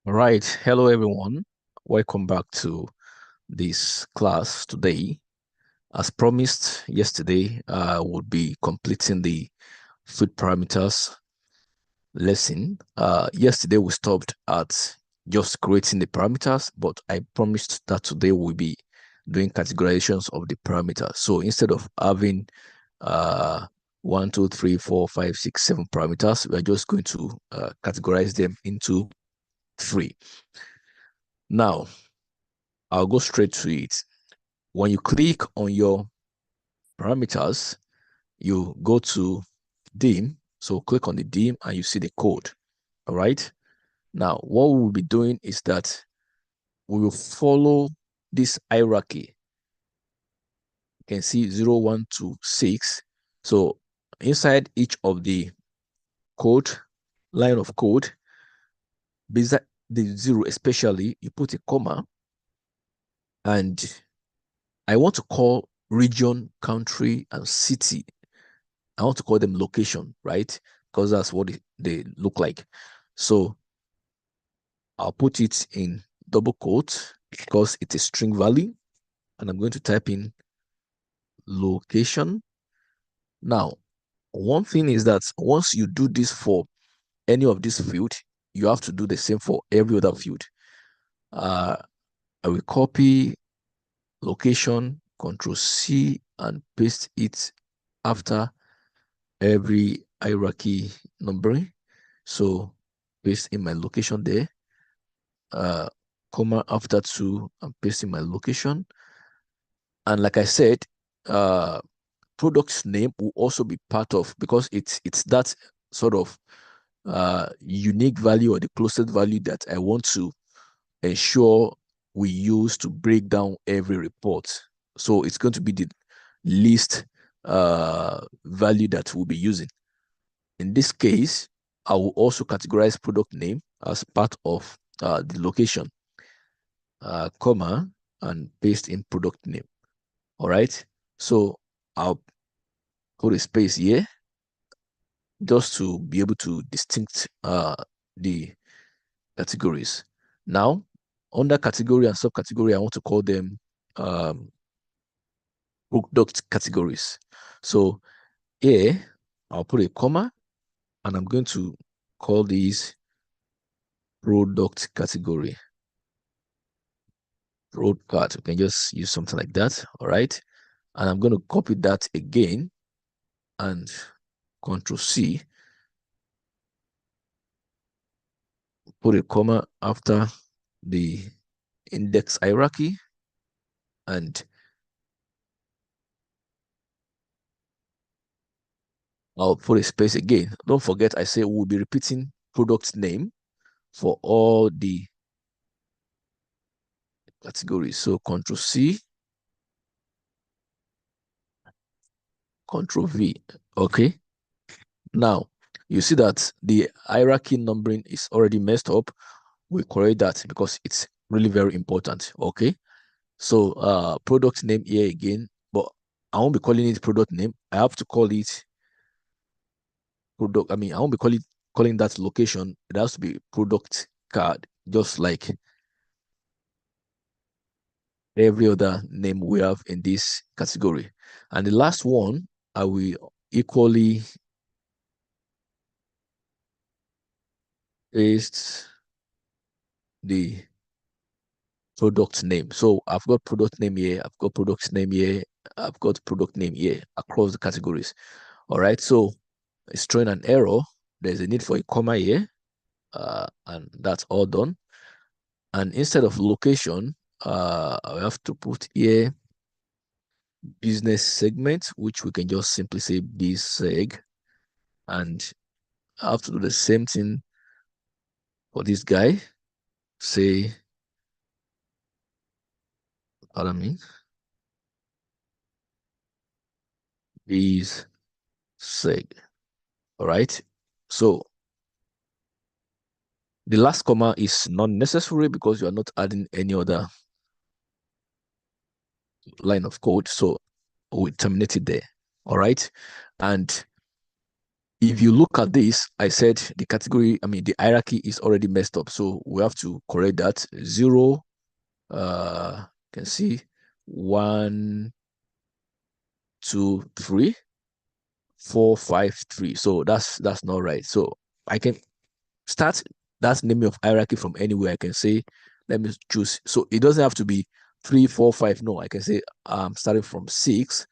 All right. Hello, everyone. Welcome back to this class today. As promised yesterday, I would be completing the food parameters lesson. Yesterday, we stopped at just creating the parameters, but I promised that today we'll be doing categorizations of the parameters. So instead of having uh, 1, 2, 3, 4, 5, 6, 7 parameters, we are just going to categorize them into 3. Now, I'll go straight to it. When you click on your parameters, you go to dim. So click on the dim and you see the code. All right. Now, what we'll be doing is that we will follow this hierarchy. You can see 0, 1, 2, 6. So inside each of the code, line of code, beside the 0 especially, you put a comma. And I want to call region, country, and city. I want to call them location, right? Because that's what they look like. So I'll put it in double quotes because it's a string value. And I'm going to type in location. Now, one thing is that once you do this for any of this field, you have to do the same for every other field. I will copy location, Control C, and paste it after every hierarchy numbering. So paste in my location there, comma after 2, and paste in my location. And like I said, product's name will also be part of, because it's that sort of unique value or the closest value that I want to ensure we use to break down every report. So it's going to be the least value that we'll be using. In this case, I will also categorize product name as part of the location, comma, and paste in product name. All right. So I'll put a space here just to be able to distinct the categories. Now, under category and subcategory, I want to call them product categories. So here, I'll put a comma, and I'm going to call these product category. Road card. We can just use something like that. All right. And I'm going to copy that again and Control C. Put a comma after the index hierarchy, and I'll put a space again. Don't forget, I say we'll be repeating product name for all the categories. So Control C, Control V. Okay. Now you see that the hierarchy numbering is already messed up. We correct that because it's really very important. Okay. So product name here again, but I won't be calling it product name. I have to call it product. I won't be calling that location. It has to be product card, just like every other name we have in this category. And the last one, I will equally paste the product name. So I've got product name here, I've got product name here, I've got product name here across the categories. All right, so it's throwing an error. There's a need for a comma here, and that's all done. And instead of location, I have to put here business segment, which we can just simply say BSeg. And I have to do the same thing for this guy. Say, pardon me, BSeg. All right. So the last comma is not necessary because you are not adding any other line of code. So we terminate it there. All right. And if you look at this, I said the category, I mean, the hierarchy is already messed up. So we have to correct that. Zero, can see one, two, three, four, five, three. So that's not right. So I can start that naming of hierarchy from anywhere. I can say, let me choose. So it doesn't have to be three, four, five. No, I can say I'm starting from six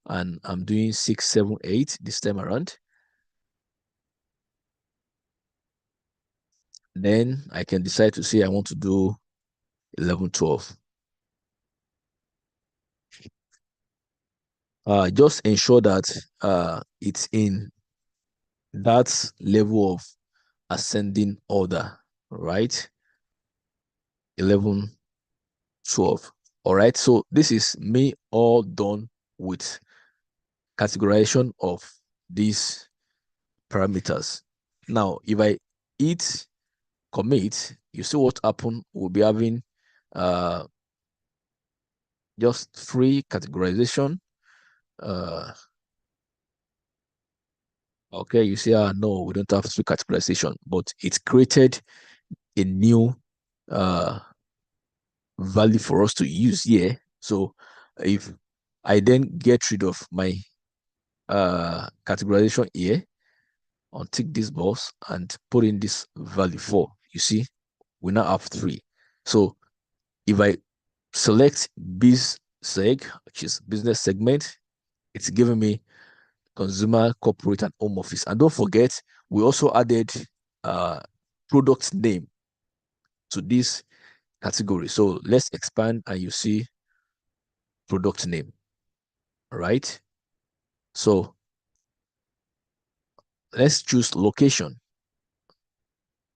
and I'm doing six, seven, eight this time around. Then I can decide to say I want to do 11, 12. Just ensure that it's in that level of ascending order, right? 11, 12. All right. So this is me all done with categorization of these parameters. Now, if I hit commit, you see what happened. We'll be having uh, just free categorization. Uh, okay, you see, no, we don't have free categorization, but it created a new uh, value for us to use here. So if I then get rid of my categorization here, untick this box and put in this value 4, you see, we now have 3. So if I select biz seg, which is business segment, it's giving me consumer, corporate, and home office. And don't forget, we also added uh, product name to this category. So let's expand and you see product name, right? So let's choose location.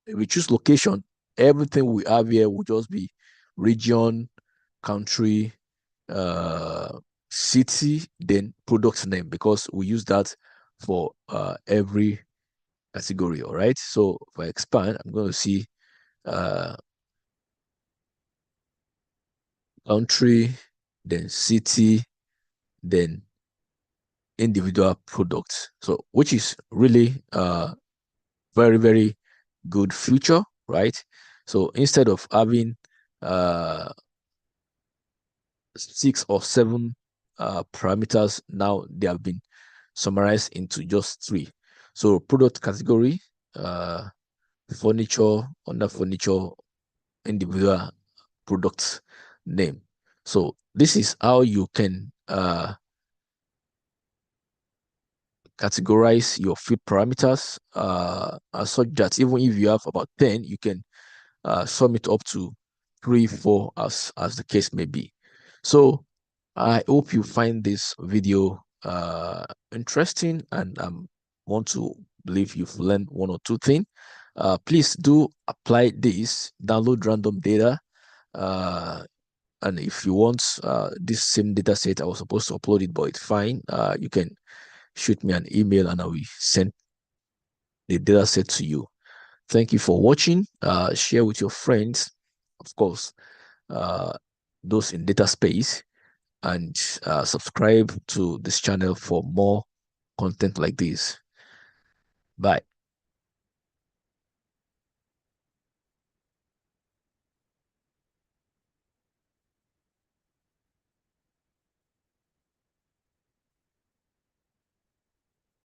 If we choose location, everything we have here will just be region, country, city, then product name, because we use that for every category. All right. So if I expand, I'm going to see country, then city, then individual products. So which is really very, very good feature, right? So instead of having uh 6 or 7 parameters, now they have been summarized into just 3. So product category, uh furniture, under furniture, individual products name. So this is how you can categorize your field parameters, such that even if you have about 10, you can sum it up to 3, 4, as the case may be. So I hope you find this video interesting, and want to believe you've learned 1 or 2 things. Please do apply this, download random data, and if you want this same data set, I was supposed to upload it, but it's fine. You can shoot me an email and I will send the data set to you. Thank you for watching. Share with your friends, of course, uh, those in data space, and subscribe to this channel for more content like this. Bye.